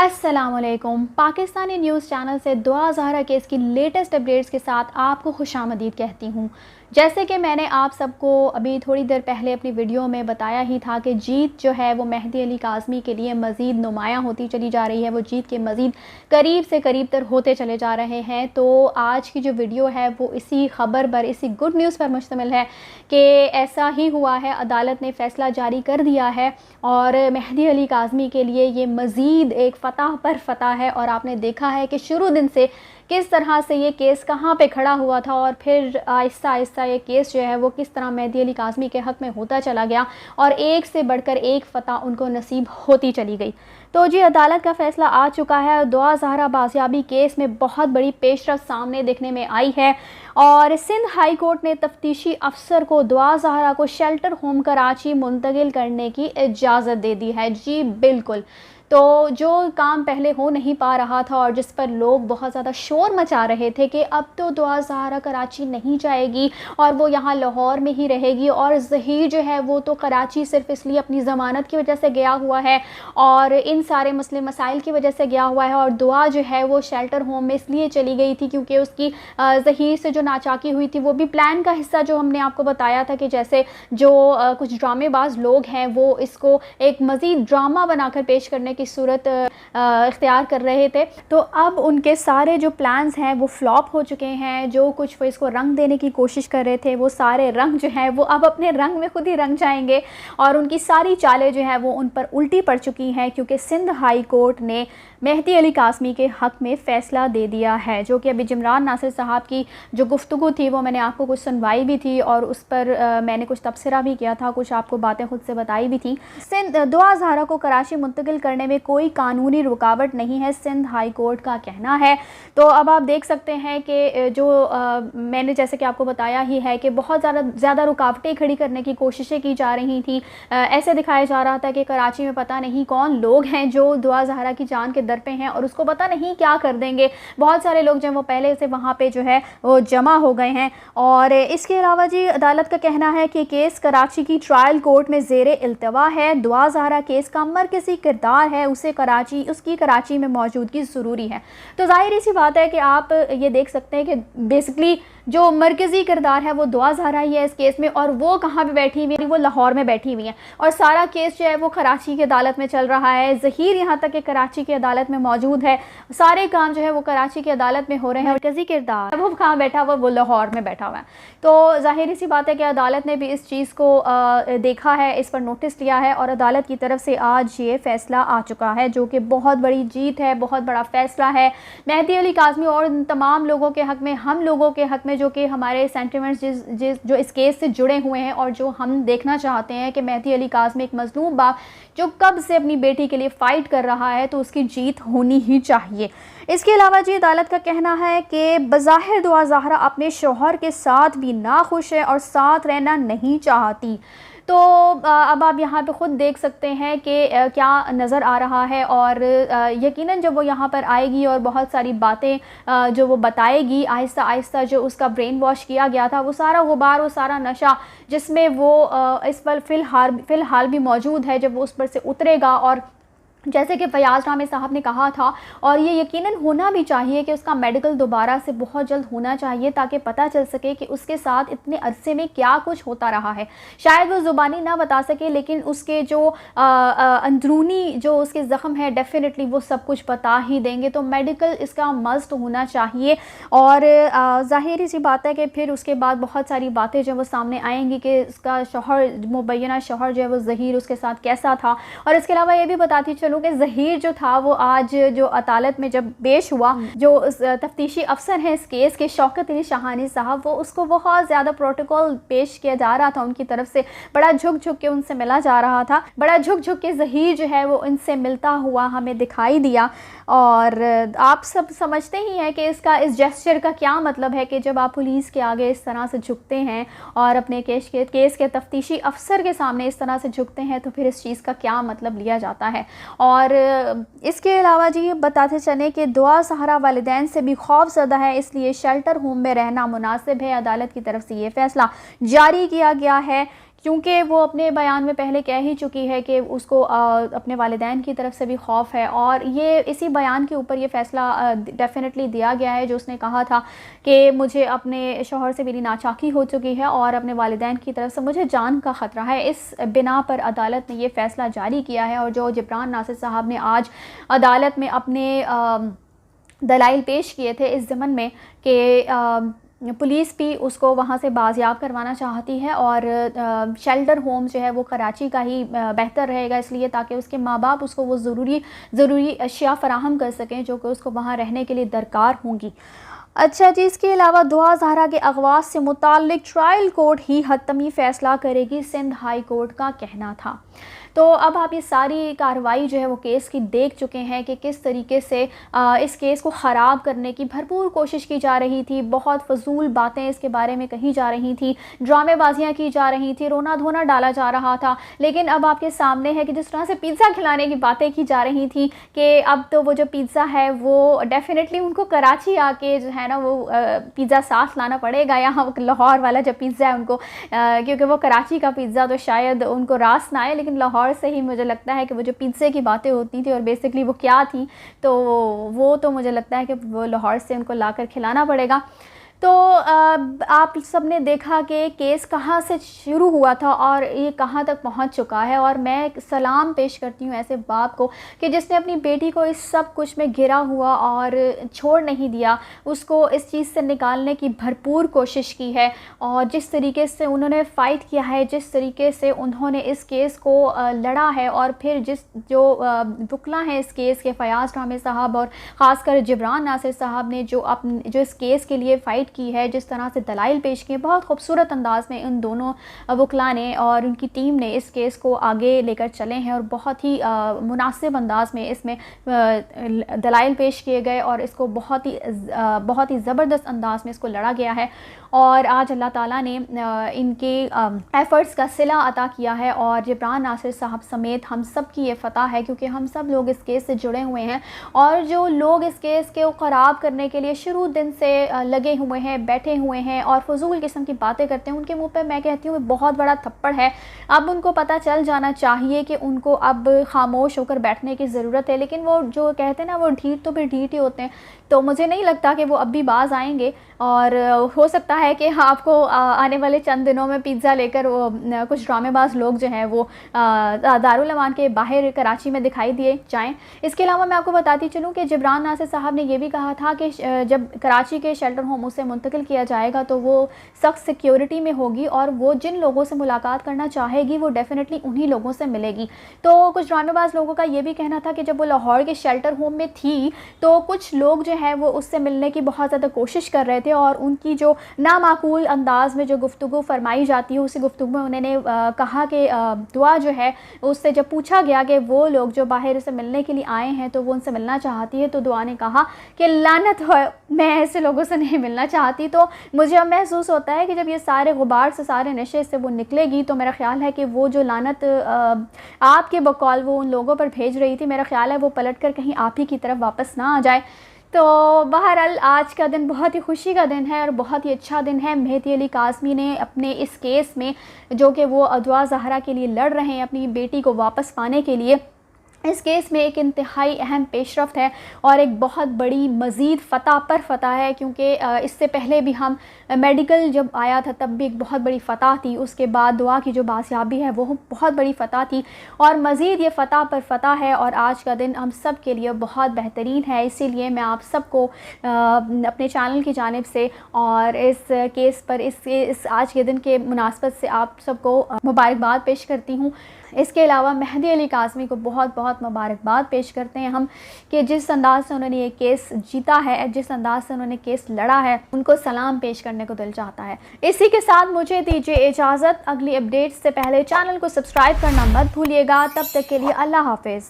अस्सलाम वालेकुम। Pakistani news channel से दुआ ज़हरा केस की लेटेस्ट अपडेट्स के साथ आपको खुशामदीद कहती हूँ। जैसे कि मैंने आप सबको अभी थोड़ी देर पहले अपनी वीडियो में बताया ही था कि जीत जो है वो मेहदी अली काज़मी के लिए मज़ीद नुमायाँ होती चली जा रही है, वो जीत के मज़ीद करीब से करीब तर होते चले जा रहे हैं। तो आज की जो वीडियो है वो इसी ख़बर पर, इसी गुड न्यूज़ पर मुश्तमिल है कि ऐसा ही हुआ है, अदालत ने फ़ैसला जारी कर दिया है और मेहदी अली काज़मी के लिए ये मज़ीद एक फ़तह पर फ़तह है। और आपने देखा है कि शुरू दिन से किस तरह से ये केस कहाँ पे खड़ा हुआ था और फिर आहिस्ता आहिस्ता ये केस जो है वो किस तरह मेहदी अली काज़मी के हक़ में होता चला गया और एक से बढ़कर एक फ़तह उनको नसीब होती चली गई। तो जी अदालत का फ़ैसला आ चुका है और दुआ ज़हरा बाज़ियाबी केस में बहुत बड़ी पेशरफ़्त सामने देखने में आई है और सिंध हाई कोर्ट ने तफ्तीशी अफसर को दुआ ज़हरा को शेल्टर होम कराची मुंतकिल करने की इजाज़त दे दी है। जी बिल्कुल, तो जो काम पहले हो नहीं पा रहा था और जिस पर लोग बहुत ज़्यादा शोर मचा रहे थे कि अब तो दुआ ज़हरा कराची नहीं जाएगी और वो यहाँ लाहौर में ही रहेगी और ज़हीर जो है वो तो कराची सिर्फ इसलिए अपनी ज़मानत की वजह से गया हुआ है और इन सारे मसले मसाइल की वजह से गया हुआ है और दुआ जो है वो शेल्टर होम में इसलिए चली गई थी क्योंकि उसकी ज़हीर से जो नाचाकी हुई थी वो भी प्लान का हिस्सा, जो हमने आपको बताया था कि जैसे जो कुछ ड्रामेबाज लोग हैं वो इसको एक मज़ीद ड्रामा बनाकर पेश करने की सूरत इख्तियार कर रहे थे। तो अब उनके सारे जो प्लान्स हैं वो फ्लॉप हो चुके हैं। जो कुछ वो इसको रंग देने की कोशिश कर रहे थे वो सारे रंग जो हैं वो अब अपने रंग में खुद ही रंग जाएंगे और उनकी सारी चालें जो हैं वो उन पर उल्टी पड़ चुकी हैं क्योंकि सिंध हाई कोर्ट ने मेहदी अली काज़मी के हक़ में फ़ैसला दे दिया है। जो कि अभी जिमरान नासिर साहब की जो गुफ्तगू थी वो मैंने आपको कुछ सुनवाई भी थी और उस पर मैंने कुछ तबसरा भी किया था, कुछ आपको बातें खुद से बताई भी थी। सिंध दुआ ज़हरा को कराची मुंतकिल करने में कोई कानूनी रुकावट नहीं है, सिंध हाई कोर्ट का कहना है। तो अब आप देख सकते हैं कि जो मैंने जैसे कि आपको बताया ही है कि बहुत ज़्यादा रुकावटें खड़ी करने की कोशिशें की जा रही थी। ऐसे दिखाया जा रहा था कि कराची में पता नहीं कौन लोग हैं जो दुआ ज़हरा की जान के दर पे हैं और उसको पता नहीं क्या कर देंगे। बहुत सारे लोग जो हैं वो पहले से वहाँ पे जो है वो जमा हो गए हैं। और इसके अलावा जी अदालत का कहना है कि केस कराची की ट्रायल कोर्ट में ज़ेरे इल्तवा है। दुआ ज़हरा केस का मरकज़ी किरदार है, उसकी कराची में मौजूदगी ज़रूरी है। तो ज़ाहिर सी बात है कि आप ये देख सकते हैं कि बेसिकली जो मरकज़ी किरदार है वो दुआ ज़हरा ही है इस केस में और वो कहाँ पे बैठी हुई है, वो लाहौर में बैठी हुई है और सारा केस जो है वो कराची की अदालत में चल रहा है। ज़हीर यहाँ तक कि कराची की अदालत में मौजूद है, सारे काम जो है वो कराची की अदालत में हो रहे हैं। मरकज़ी किरदार वो कहाँ बैठा हुआ, वो लाहौर में बैठा हुआ है। तो ज़ाहिर सी बात है कि अदालत ने भी इस चीज़ को देखा है, इस पर नोटिस लिया है और अदालत की तरफ से आज ये फ़ैसला आ चुका है जो कि बहुत बड़ी जीत है, बहुत बड़ा फ़ैसला है मेहदी अली काज़मी और तमाम लोगों के हक़ में, हम लोगों के हक़ में जो कि हमारे सेंटिमेंट्स जो इस केस से जुड़े हुए हैं और जो हम देखना चाहते हैं कि मेहदी अली काज़मी एक मज़लूम बाप जो कब से अपनी बेटी के लिए फ़ाइट कर रहा है तो उसकी जीत होनी ही चाहिए। इसके अलावा जी अदालत का कहना है कि बज़ाहिर दुआ ज़हरा अपने शौहर के साथ भी नाखुश है और साथ रहना नहीं चाहती। तो अब आप यहाँ पे ख़ुद देख सकते हैं कि क्या नज़र आ रहा है और यकीनन जब वो यहाँ पर आएगी और बहुत सारी बातें जो वो बताएगी, आहिस्ता आहिस्ता जो उसका ब्रेन वॉश किया गया था वो सारा गुबार, वो सारा नशा जिसमें वो इस पर फ़िलहाल भी मौजूद है, जब वो उस पर से उतरेगा और जैसे कि फयाज़ रामे साहब ने कहा था और ये यकीनन होना भी चाहिए कि उसका मेडिकल दोबारा से बहुत जल्द होना चाहिए ताकि पता चल सके कि उसके साथ इतने अरसे में क्या कुछ होता रहा है। शायद वो ज़ुबानी ना बता सके लेकिन उसके जो अंदरूनी जो उसके ज़ख्म है डेफिनेटली वो सब कुछ बता ही देंगे। तो मेडिकल इसका मस्ट होना चाहिए और ज़ाहिर सी बात है कि फिर उसके बाद बहुत सारी बातें जो वो सामने आएंगी कि उसका शौहर, मुबैना शौहर जो है वो ज़हीर उसके साथ कैसा था। और इसके अलावा ये भी बताती चलो कि ज़हीर जो था वो आज जो अदालत में जब पेश हुआ, जो तफ्तीशी अफसर हैं इस केस के शौकत अली शाहानी साहब, वो उसको बहुत ज़्यादा प्रोटोकॉल पेश किया जा रहा था उनकी तरफ से, बड़ा झुक झुक के उनसे मिला जा रहा था, बड़ा झुक झुक के ज़हीर जो है वो इनसे मिलता हुआ हमें दिखाई दिया। और आप सब समझते ही हैं कि इस जेस्चर का क्या मतलब है कि जब आप पुलिस के आगे इस तरह से झुकते हैं और अपने केस के तफ्तीशी अफसर के सामने इस तरह से झुकते हैं तो फिर इस चीज़ का क्या मतलब लिया जाता है। और इसके अलावा जी बताते चलें कि दुआ ज़हरा वालिदैन से भी खौफज़दा है, इसलिए शेल्टर होम में रहना मुनासिब है। अदालत की तरफ से ये फ़ैसला जारी किया गया है چونکہ وہ اپنے بیان میں پہلے کہہ ہی چکی ہے کہ اس کو اپنے والدین کی طرف سے بھی خوف ہے، اور یہ اسی بیان کے اوپر یہ فیصلہ ڈیفینیٹلی دیا گیا ہے جو اس نے کہا تھا کہ مجھے اپنے شوہر سے میری ناچاکی ہو چکی ہے اور اپنے والدین کی طرف سے مجھے جان کا خطرہ ہے۔ اس بنا پر عدالت نے یہ فیصلہ جاری کیا ہے، اور جو جبران ناصر صاحب نے آج عدالت میں اپنے دلائل پیش کیے تھے اس ضمن میں کہ پولیس بھی اس کو وہاں سے بازیاب کروانا چاہتی ہے، اور شیلٹر ہوم جو ہے وہ کراچی کا ہی بہتر رہے گا، اس لیے تاکہ اس کے ماں باپ اس کو وہ ضروری اشیاء فراہم کر سکیں جو کہ اس کو وہاں رہنے کے لیے درکار ہوں گی۔ اچھا جی، اس کے علاوہ دعا زہرا کے اغوا سے متعلق ٹرائل کورٹ ہی حتمی فیصلہ کرے گی، سندھ ہائی کورٹ کا کہنا تھا۔ تو اب آپ یہ ساری کارروائی جو ہے وہ کیس کی دیکھ چکے ہیں کہ کس طریقے سے اس کیس کو خراب کرنے کی بھرپور کوشش کی جا رہی تھی، بہت فضول باتیں اس کے بارے میں کہی جا رہی تھی، ڈرامے بازیاں کی جا رہی تھی، رونا دھونا ڈالا جا رہا تھا، لیکن اب آپ کے سامنے ہے کہ جس طرح سے پیزا کھلانے کی باتیں کی جا رہی تھیں کہ اب تو وہ جو پیزا ہے وہ ڈیفینیٹلی ان کو کراچی آ کے جو ہے نا وہ پیزا ساتھ لانا پڑے گا، یہاں لاہور والا جو پیزا ہے ان کو، کیونکہ وہ کراچی کا پیزا تو شاید ان کو راس نہ آئے، لیکن لاہور سے ہی مجھے لگتا ہے کہ وہ جو پیزے کی باتیں ہوتی تھیں اور بیسکلی وہ کیا تھیں، تو وہ تو مجھے لگتا ہے کہ وہ لاہور سے ان کو لا کر کھلانا پڑے گا۔ تو آپ سب نے دیکھا کہ کیس کہاں سے شروع ہوا تھا اور یہ کہاں تک پہنچ چکا ہے، اور میں سلام پیش کرتی ہوں ایسے باپ کو کہ جس نے اپنی بیٹی کو اس سب کچھ میں گھرا ہوا اور چھوڑ نہیں دیا، اس کو اس چیز سے نکالنے کی بھرپور کوشش کی ہے، اور جس طریقے سے انہوں نے فائٹ کیا ہے، جس طریقے سے انہوں نے اس کیس کو لڑا ہے، اور پھر جو وکلا ہیں اس کیس کے، فیاض رحمانی صاحب اور خاص کر جبران ناصر صاحب نے جو اس کیس کے لیے فائٹ کی ہے، جس طرح سے دلائل پیش کیے، بہت خوبصورت انداز میں ان دونوں وکلا نے اور ان کی ٹیم نے اس کیس کو آگے لے کر چلے ہیں، اور بہت ہی مناسب انداز میں اس میں دلائل پیش کیے گئے، اور اس کو بہت ہی زبردست انداز میں اس کو لڑا گیا ہے، اور آج اللہ تعالیٰ نے ان کے ایفرٹس کا صلہ عطا کیا ہے، اور جبران ناصر صاحب سمیت ہم سب کی یہ فتح ہے، کیونکہ ہم سب لوگ اس کیس سے جڑے ہوئے ہیں، اور جو لوگ اس کیس کو خراب کرنے کے لیے شروع دن سے لگے ہوئے ہیں، بیٹھے ہوئے ہیں اور فضول قسم کی باتیں کرتے ہیں، ان کے منہ پہ میں کہتی ہوں بہت بڑا تھپڑ ہے۔ اب ان کو پتہ چل جانا چاہیے کہ ان کو اب خاموش ہو کر بیٹھنے کی ضرورت ہے، لیکن وہ جو کہتے ہیں نا وہ ڈھیٹ تو پھر ڈھیٹ ہی ہوتے ہیں، تو مجھے نہیں لگتا کہ وہ اب بھی باز آئیں گے، اور ہو سکتا ہے کہ آپ کو آنے والے چند دنوں میں پیزا لے کر وہ کچھ ڈرامے باز لوگ جو ہیں وہ دارالامان کے باہر کراچی میں دکھائی دیے جائیں۔ اس کے علاوہ میں آپ کو بتاتی چلوں کہ جبران ناصر صاحب نے یہ بھی کہا تھا کہ جب کراچی کے شیلٹر ہوم اسے منتقل کیا جائے گا تو وہ سخت سیکیورٹی میں ہوگی، اور وہ جن لوگوں سے ملاقات کرنا چاہے گی وہ ڈیفینیٹلی انہی لوگوں سے ملے گی۔ تو کچھ ڈرامے باز لوگوں کا یہ بھی کہنا تھا کہ جب وہ لاہور کے شیلٹر ہوم میں تھی تو کچھ لوگ جو ہیں وہ اس سے ملنے کی بہت زیادہ کوشش کر رہے تھے، اور ان کی جو نامعقول انداز میں جو گفتگو فرمائی جاتی ہے اسی گفتگو میں انہوں نے کہا کہ دعا جو ہے اس سے جب پوچھا گیا کہ وہ لوگ جو باہر سے ملنے کے لیے آئے ہیں تو وہ ان سے ملنا چاہتی ہے، تو دعا نے کہا کہ لعنت ہو، میں ایسے لوگوں سے نہیں ملنا چاہتی۔ تو مجھے اب محسوس ہوتا ہے کہ جب یہ سارے غبار سے، سارے نشے سے وہ نکلے گی تو میرا خیال ہے کہ وہ جو لعنت آپ کے بقول وہ ان لوگوں پر بھیج رہی تھی، میرا خیال ہے وہ پلٹ کر کہیں آپ ہی کی طرف واپس نہ آ جائے۔ تو بہرحال آج کا دن بہت ہی خوشی کا دن ہے اور بہت ہی اچھا دن ہے۔ مہدی علی کاظمی نے اپنے اس کیس میں جو کہ وہ دعا زہرا کے لیے لڑ رہے ہیں اپنی بیٹی کو واپس پانے کے لیے، اس کیس میں ایک انتہائی اہم پیش رفت ہے اور ایک بہت بڑی مزید فتح پر فتح ہے، کیونکہ اس سے پہلے بھی ہم میڈیکل جب آیا تھا تب بھی ایک بہت بڑی فتح تھی، اس کے بعد دعا کی جو بازیابی ہے وہ بہت بڑی فتح تھی، اور مزید یہ فتح پر فتح ہے، اور آج کا دن ہم سب کے لیے بہت بہترین ہے۔ اسی لیے میں آپ سب کو اپنے چینل کی جانب سے اور اس کیس پر اس آج کے دن کے مناسبت سے آپ سب کو مبارکباد پیش کرتی ہوں۔ اس کے علاوہ مہدی علی کاظمی کو بہت بہت مبارکباد پیش کرتے ہیں ہم کہ جس انداز سے انہوں نے یہ کیس جیتا ہے، جس انداز سے انہوں نے کیس لڑا ہے، ان کو سلام پیش کرنے کو دل چاہتا ہے۔ اسی کے ساتھ مجھے دیجیے اجازت، اگلی اپڈیٹ سے پہلے چینل کو سبسکرائب کرنا مت بھولیے گا۔ تب تک کے لیے اللہ حافظ۔